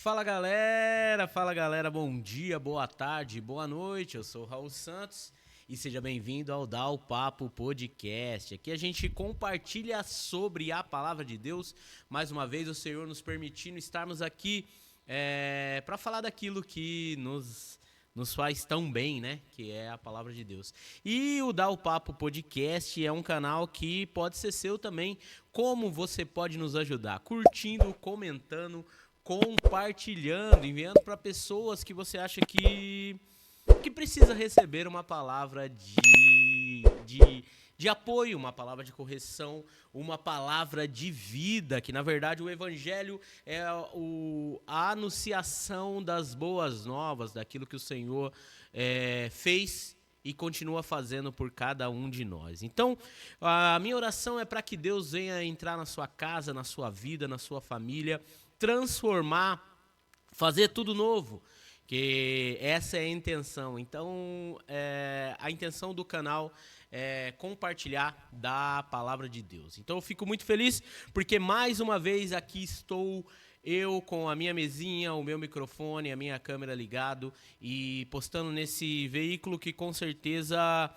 Fala galera, bom dia, boa tarde, boa noite, eu sou o Raul Santos e seja bem-vindo ao Dá o Papo Podcast. Aqui a gente compartilha sobre a Palavra de Deus, mais uma vez o Senhor nos permitindo estarmos aqui para falar daquilo que nos faz tão bem, né? Que é a Palavra de Deus. E o Dá o Papo Podcast é um canal que pode ser seu também. Como você pode nos ajudar? Curtindo, comentando, compartilhando, enviando para pessoas que você acha que precisa receber uma palavra de apoio, uma palavra de correção, uma palavra de vida, que na verdade o Evangelho é a anunciação das boas novas, daquilo que o Senhor fez e continua fazendo por cada um de nós. Então, a minha oração é para que Deus venha entrar na sua casa, na sua vida, na sua família, transformar, fazer tudo novo, que essa é a intenção. Então, a intenção do canal é compartilhar da palavra de Deus. Então, eu fico muito feliz porque mais uma vez aqui estou eu com a minha mesinha, o meu microfone, a minha câmera ligado e postando nesse veículo que com certeza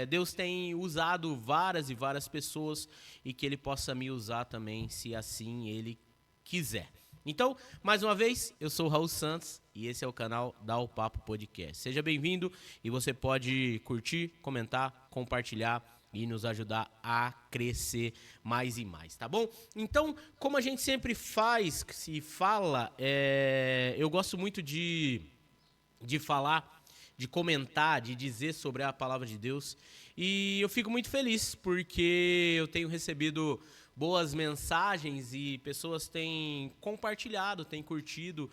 Deus tem usado várias e várias pessoas e que Ele possa me usar também, se assim Ele quiser. Então, mais uma vez, eu sou o Raul Santos e esse é o canal Dá o Papo Podcast. Seja bem-vindo e você pode curtir, comentar, compartilhar e nos ajudar a crescer mais e mais, tá bom? Então, como a gente sempre fala, eu gosto muito de falar, de comentar, de dizer sobre a palavra de Deus. E eu fico muito feliz porque eu tenho recebido boas mensagens e pessoas têm compartilhado, têm curtido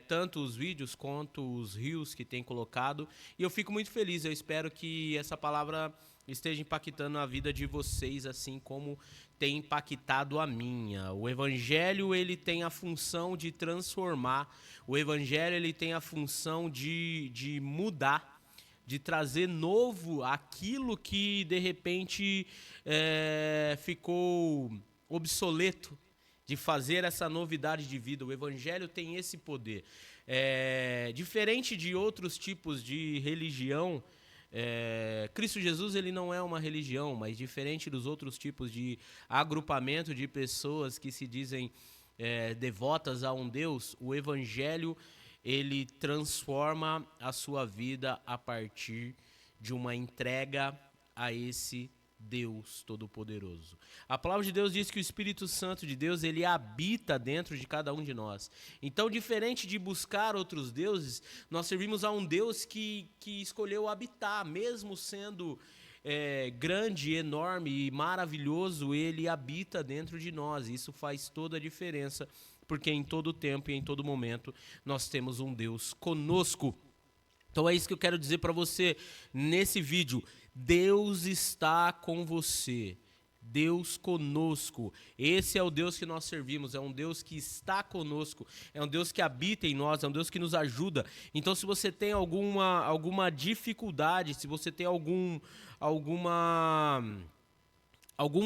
tanto os vídeos quanto os reels que tem colocado. E eu fico muito feliz, eu espero que essa palavra esteja impactando a vida de vocês assim como tem impactado a minha. O Evangelho, ele tem a função de transformar. O Evangelho, ele tem a função de mudar, de trazer novo aquilo que, de repente, ficou obsoleto, de fazer essa novidade de vida. O Evangelho tem esse poder. Diferente de outros tipos de religião, Cristo Jesus, ele não é uma religião, mas diferente dos outros tipos de agrupamento de pessoas que se dizem devotas a um Deus, o Evangelho, ele transforma a sua vida a partir de uma entrega a esse Deus Todo-Poderoso. A palavra de Deus diz que o Espírito Santo de Deus, ele habita dentro de cada um de nós. Então, diferente de buscar outros deuses, nós servimos a um Deus que escolheu habitar, mesmo sendo grande, enorme e maravilhoso, ele habita dentro de nós. Isso faz toda a diferença, porque em todo tempo e em todo momento nós temos um Deus conosco. Então é isso que eu quero dizer para você nesse vídeo. Deus está com você. Deus conosco. Esse é o Deus que nós servimos, é um Deus que está conosco, é um Deus que habita em nós, é um Deus que nos ajuda. Então, se você tem alguma dificuldade, se você tem algum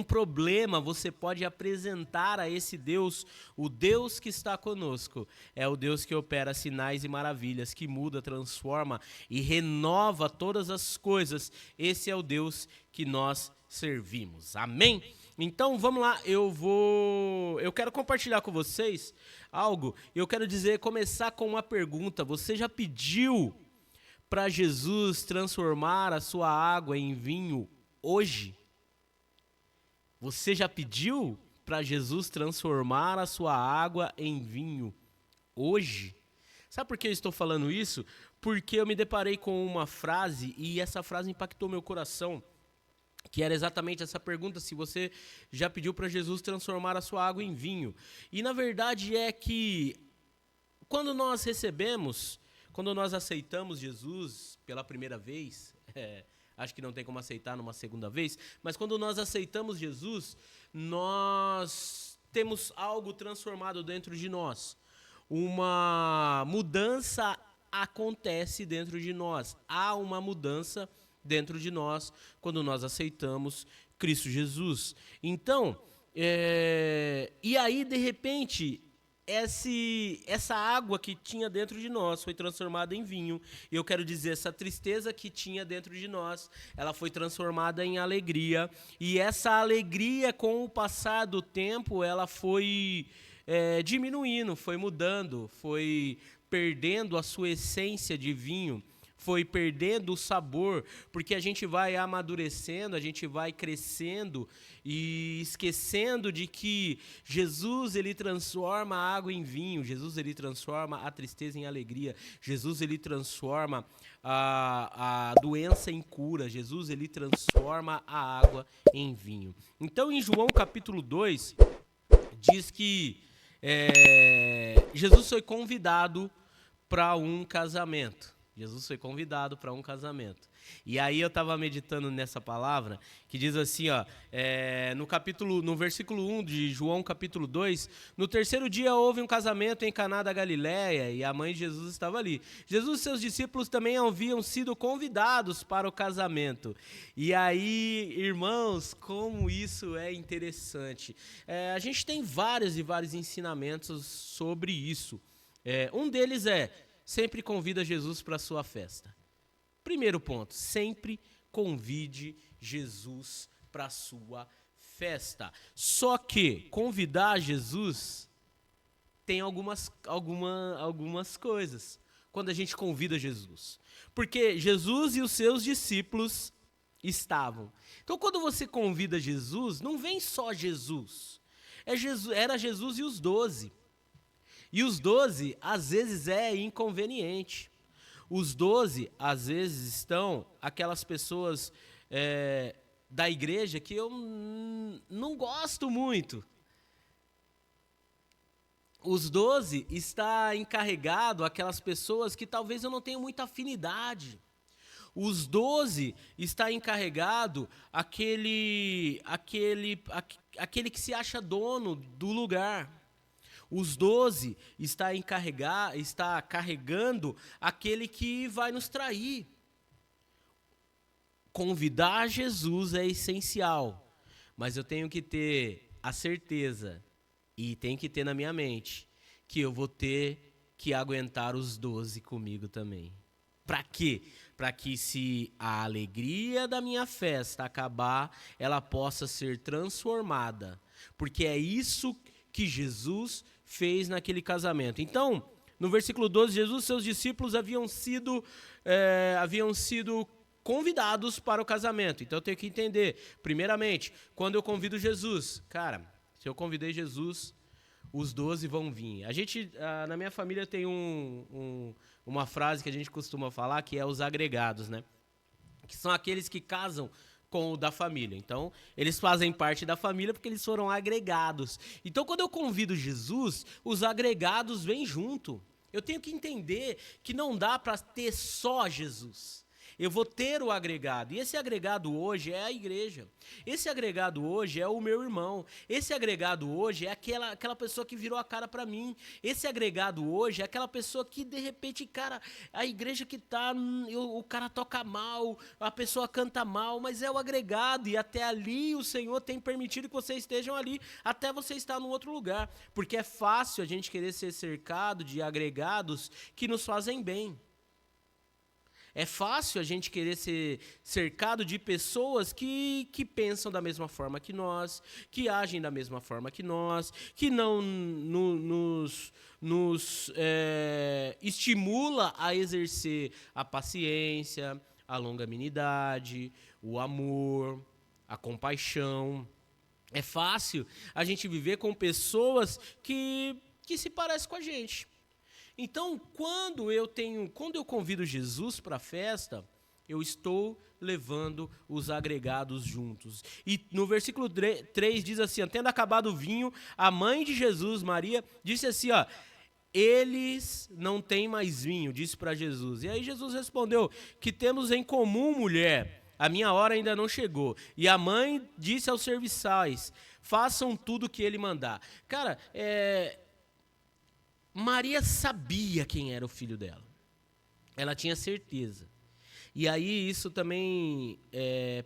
problema, você pode apresentar a esse Deus. O Deus que está conosco é o Deus que opera sinais e maravilhas, que muda, transforma e renova todas as coisas. Esse é o Deus que nós servimos. Amém? Então vamos lá, eu quero compartilhar com vocês algo. Eu quero começar com uma pergunta. Você já pediu para Jesus transformar a sua água em vinho hoje? Você já pediu para Jesus transformar a sua água em vinho hoje? Sabe por que eu estou falando isso? Porque eu me deparei com uma frase e essa frase impactou meu coração, que era exatamente essa pergunta, se você já pediu para Jesus transformar a sua água em vinho. E na verdade é que quando nós aceitamos Jesus pela primeira vez, acho que não tem como aceitar numa segunda vez, mas quando nós aceitamos Jesus, nós temos algo transformado dentro de nós. Uma mudança acontece dentro de nós. Há uma mudança dentro de nós quando nós aceitamos Cristo Jesus. Então, e aí, de repente, essa água que tinha dentro de nós foi transformada em vinho. E eu quero dizer, essa tristeza que tinha dentro de nós, ela foi transformada em alegria. E essa alegria, com o passar do tempo, ela foi diminuindo, foi mudando, foi perdendo a sua essência de vinho, foi perdendo o sabor, porque a gente vai amadurecendo, a gente vai crescendo e esquecendo de que Jesus, ele transforma a água em vinho, Jesus, ele transforma a tristeza em alegria, Jesus, ele transforma a doença em cura, Jesus, ele transforma a água em vinho. Então, em João capítulo 2, diz que Jesus foi convidado para um casamento. Jesus foi convidado para um casamento. E aí eu estava meditando nessa palavra, que diz assim, ó, no versículo 1 de João capítulo 2, no terceiro dia houve um casamento em Caná da Galileia e a mãe de Jesus estava ali. Jesus e seus discípulos também haviam sido convidados para o casamento. E aí, irmãos, como isso é interessante. A gente tem vários e vários ensinamentos sobre isso. Um deles sempre convida Jesus para a sua festa. Primeiro ponto, sempre convide Jesus para a sua festa. Só que convidar Jesus tem algumas coisas quando a gente convida Jesus. Porque Jesus e os seus discípulos estavam. Então, quando você convida Jesus, não vem só Jesus. Era Jesus e os 12. E os 12, às vezes, é inconveniente. Os 12, às vezes, estão aquelas pessoas da igreja que eu não gosto muito. Os 12 está encarregado aquelas pessoas que talvez eu não tenha muita afinidade. Os 12 está encarregado aquele que se acha dono do lugar. Os 12 está carregando aquele que vai nos trair. Convidar Jesus é essencial, mas eu tenho que ter a certeza, e tenho que ter na minha mente, que eu vou ter que aguentar os 12 comigo também. Para quê? Para que se a alegria da minha festa acabar, ela possa ser transformada. Porque é isso que Jesus fez naquele casamento. Então, no versículo 12, Jesus e seus discípulos haviam sido convidados para o casamento. Então, eu tenho que entender, primeiramente, quando eu convido Jesus, cara, se eu convidei Jesus, os 12 vão vir. A gente, na minha família, tem uma frase que a gente costuma falar, que é os agregados, né? Que são aqueles que casam com o da família. Então, eles fazem parte da família porque eles foram agregados. Então, quando eu convido Jesus, os agregados vêm junto. Eu tenho que entender que não dá para ter só Jesus. Eu vou ter o agregado. E esse agregado hoje é a igreja. Esse agregado hoje é o meu irmão. Esse agregado hoje é aquela pessoa que virou a cara para mim. Esse agregado hoje é aquela pessoa que, de repente, cara, a igreja que tá, o cara toca mal, a pessoa canta mal, mas é o agregado. E até ali o Senhor tem permitido que vocês estejam ali, até você estar no outro lugar. Porque é fácil a gente querer ser cercado de agregados que nos fazem bem. É fácil a gente querer ser cercado de pessoas que pensam da mesma forma que nós, que agem da mesma forma que nós, que não nos estimula a exercer a paciência, a longanimidade, o amor, a compaixão. É fácil a gente viver com pessoas que se parecem com a gente. Então, quando eu convido Jesus para a festa, eu estou levando os agregados juntos. E no versículo 3 diz assim, tendo acabado o vinho, a mãe de Jesus, Maria, disse assim, eles não têm mais vinho, disse para Jesus. E aí Jesus respondeu, que temos em comum, mulher? A minha hora ainda não chegou. E a mãe disse aos serviçais, façam tudo o que ele mandar. Cara, Maria sabia quem era o filho dela. Ela tinha certeza. E aí isso também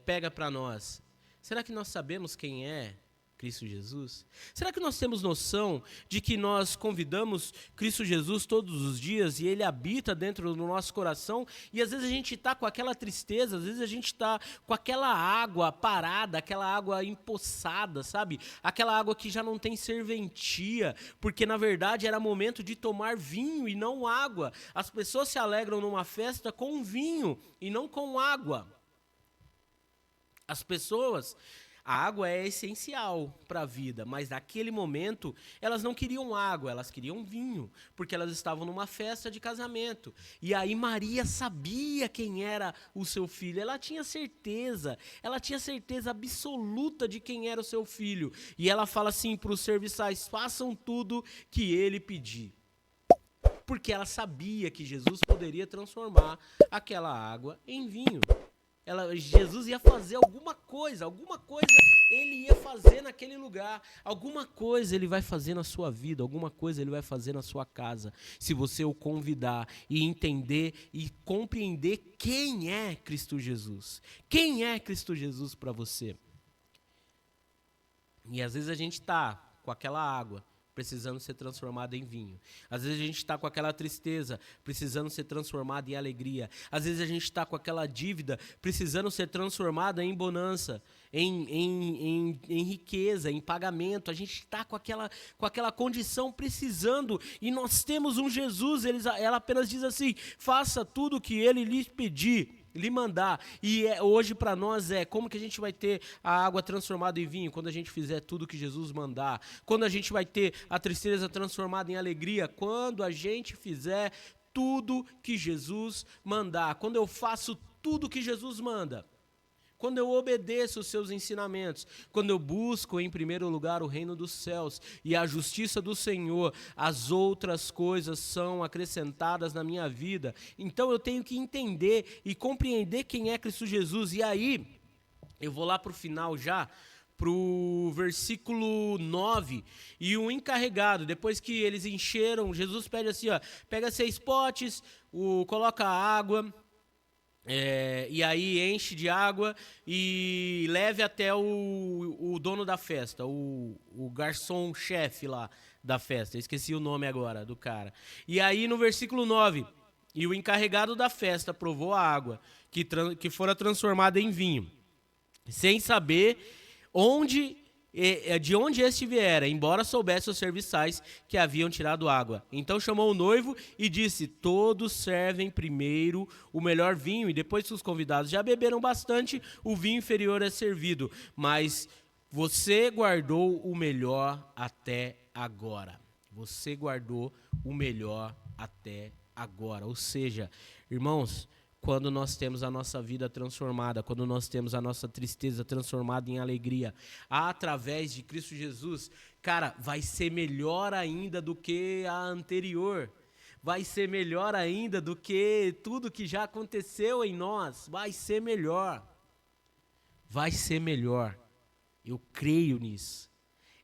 pega para nós. Será que nós sabemos quem é Cristo Jesus? Será que nós temos noção de que nós convidamos Cristo Jesus todos os dias e Ele habita dentro do nosso coração e às vezes a gente está com aquela tristeza, às vezes a gente está com aquela água parada, aquela água empoçada, sabe? Aquela água que já não tem serventia, porque na verdade era momento de tomar vinho e não água. As pessoas se alegram numa festa com vinho e não com água. As pessoas... A água é essencial para a vida, mas naquele momento elas não queriam água, elas queriam vinho, porque elas estavam numa festa de casamento. E aí Maria sabia quem era o seu filho, ela tinha certeza absoluta de quem era o seu filho. E ela fala assim para os serviçais: façam tudo que ele pedir. Porque ela sabia que Jesus poderia transformar aquela água em vinho. Jesus ia fazer alguma coisa ele ia fazer naquele lugar, alguma coisa ele vai fazer na sua vida, alguma coisa ele vai fazer na sua casa, se você o convidar e entender e compreender quem é Cristo Jesus. Quem é Cristo Jesus para você? E às vezes a gente está com aquela água precisando ser transformada em vinho. Às vezes a gente está com aquela tristeza, precisando ser transformada em alegria. Às vezes a gente está com aquela dívida, precisando ser transformada em bonança, em riqueza, em pagamento. A gente está com aquela condição precisando, e nós temos um Jesus, ela apenas diz assim: faça tudo o que ele lhe pedir, lhe mandar. E hoje para nós como que a gente vai ter a água transformada em vinho? Quando a gente fizer tudo que Jesus mandar. Quando a gente vai ter a tristeza transformada em alegria? Quando a gente fizer tudo que Jesus mandar. Quando eu faço tudo que Jesus manda. Quando eu obedeço os seus ensinamentos, quando eu busco em primeiro lugar o reino dos céus e a justiça do Senhor, as outras coisas são acrescentadas na minha vida. Então eu tenho que entender e compreender quem é Cristo Jesus. E aí, eu vou lá para o final já, para o versículo 9, e o encarregado, depois que eles encheram, Jesus pede assim, pega 6 potes, coloca água... e aí enche de água e leve até o dono da festa, o garçom-chefe lá da festa. Eu esqueci o nome agora do cara. E aí no versículo 9, e o encarregado da festa provou a água que fora transformada em vinho, sem saber de onde este viera, embora soubesse os serviçais que haviam tirado água. Então chamou o noivo e disse: todos servem primeiro o melhor vinho, e depois que os convidados já beberam bastante, o vinho inferior é servido. Mas você guardou o melhor até agora. Você guardou o melhor até agora. Ou seja, irmãos, quando nós temos a nossa vida transformada, quando nós temos a nossa tristeza transformada em alegria, através de Cristo Jesus, cara, vai ser melhor ainda do que a anterior. Vai ser melhor ainda do que tudo que já aconteceu em nós. Vai ser melhor. Vai ser melhor. Eu creio nisso.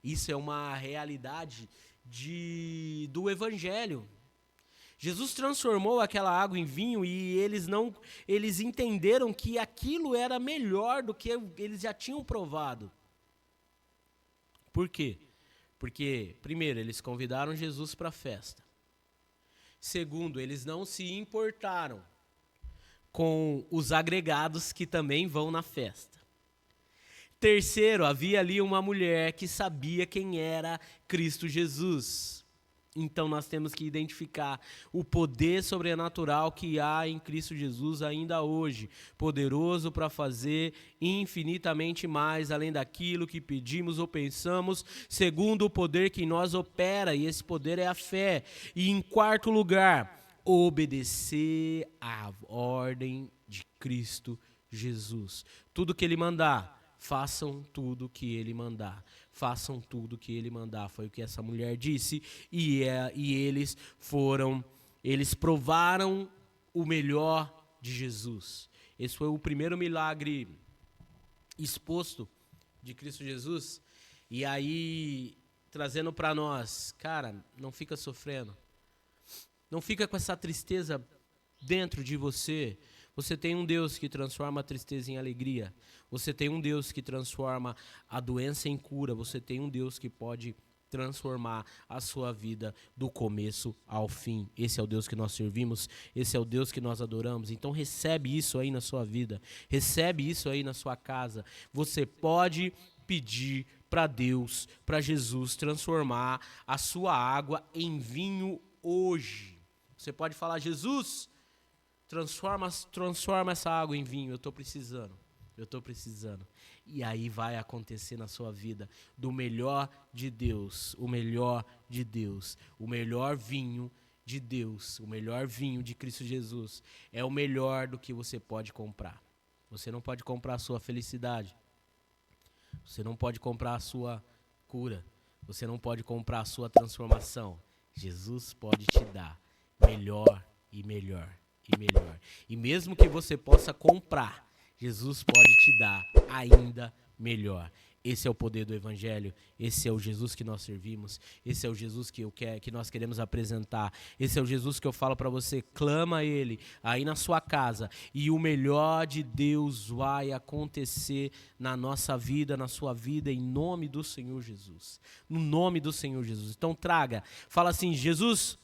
Isso é uma realidade do Evangelho. Jesus transformou aquela água em vinho e eles entenderam que aquilo era melhor do que eles já tinham provado. Por quê? Porque, primeiro, eles convidaram Jesus para a festa. Segundo, eles não se importaram com os agregados que também vão na festa. Terceiro, havia ali uma mulher que sabia quem era Cristo Jesus. Então nós temos que identificar o poder sobrenatural que há em Cristo Jesus ainda hoje, poderoso para fazer infinitamente mais além daquilo que pedimos ou pensamos, segundo o poder que em nós opera, e esse poder é a fé. E em quarto lugar, obedecer à ordem de Cristo Jesus. Tudo que ele mandar, façam tudo que ele mandar. Façam tudo que ele mandar. Foi o que essa mulher disse. E eles provaram o melhor de Jesus. Esse foi o primeiro milagre exposto de Cristo Jesus. E aí, trazendo para nós, cara, não fica sofrendo. Não fica com essa tristeza dentro de você. Você tem um Deus que transforma a tristeza em alegria. Você tem um Deus que transforma a doença em cura. Você tem um Deus que pode transformar a sua vida do começo ao fim. Esse é o Deus que nós servimos, esse é o Deus que nós adoramos. Então recebe isso aí na sua vida, recebe isso aí na sua casa. Você pode pedir para Deus, para Jesus transformar a sua água em vinho hoje. Você pode falar: Jesus, transforma essa água em vinho, eu estou precisando. E aí vai acontecer na sua vida do melhor de Deus, o melhor de Deus, o melhor vinho de Deus, o melhor vinho de Cristo Jesus. É o melhor do que você pode comprar. Você não pode comprar a sua felicidade. Você não pode comprar a sua cura. Você não pode comprar a sua transformação. Jesus pode te dar melhor e melhor e melhor. E mesmo que você possa comprar, Jesus pode te dar ainda melhor. Esse é o poder do Evangelho, esse é o Jesus que nós servimos, esse é o Jesus que nós queremos apresentar, esse é o Jesus que eu falo para você: clama a Ele aí na sua casa e o melhor de Deus vai acontecer na nossa vida, na sua vida, em nome do Senhor Jesus, no nome do Senhor Jesus. Então fala assim: Jesus,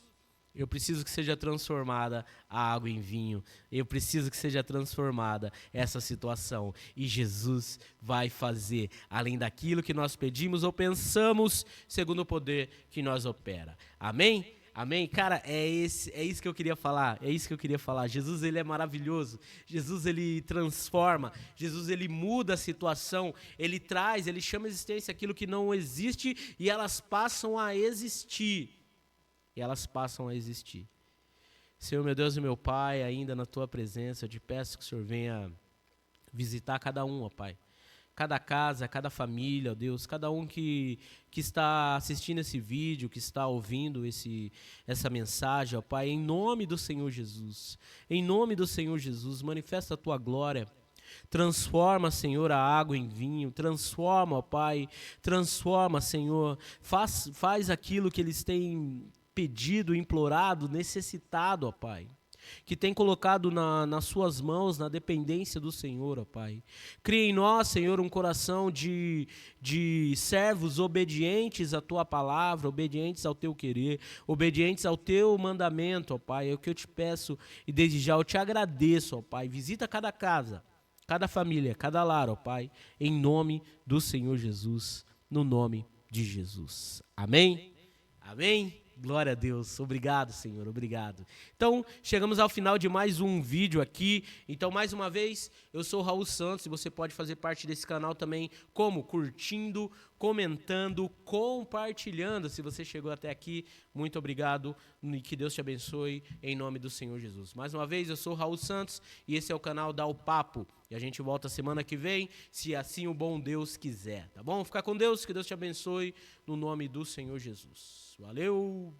eu preciso que seja transformada a água em vinho. Eu preciso que seja transformada essa situação. E Jesus vai fazer, além daquilo que nós pedimos ou pensamos, segundo o poder que nós opera. Amém? Amém? Cara, é isso que eu queria falar. É isso que eu queria falar. Jesus, ele é maravilhoso. Jesus, ele transforma. Jesus, ele muda a situação. Ele chama à existência aquilo que não existe e elas passam a existir. Senhor, meu Deus e meu Pai, ainda na Tua presença, eu te peço que o Senhor venha visitar cada um, ó Pai. Cada casa, cada família, ó Deus, cada um que está assistindo esse vídeo, que está ouvindo essa mensagem, ó Pai, em nome do Senhor Jesus. Em nome do Senhor Jesus, manifesta a Tua glória. Transforma, Senhor, a água em vinho. Transforma, ó Pai. Transforma, Senhor. Faz aquilo que eles têm pedido, implorado, necessitado, ó Pai, que tem colocado nas suas mãos, na dependência do Senhor, ó Pai. Cria em nós, Senhor, um coração de servos obedientes à Tua palavra, obedientes ao Teu querer, obedientes ao Teu mandamento, ó Pai. É o que eu te peço e desde já eu te agradeço, ó Pai. Visita cada casa, cada família, cada lar, ó Pai, em nome do Senhor Jesus, no nome de Jesus. Amém? Amém? Glória a Deus, obrigado, Senhor, obrigado. Então, chegamos ao final de mais um vídeo aqui. Então, mais uma vez, eu sou o Raul Santos e você pode fazer parte desse canal também, como? Curtindo, comentando, compartilhando. Se você chegou até aqui, muito obrigado e que Deus te abençoe em nome do Senhor Jesus. Mais uma vez, eu sou o Raul Santos e esse é o canal Dá o Papo. E a gente volta semana que vem, se assim o bom Deus quiser, tá bom? Fica com Deus, que Deus te abençoe no nome do Senhor Jesus. Valeu!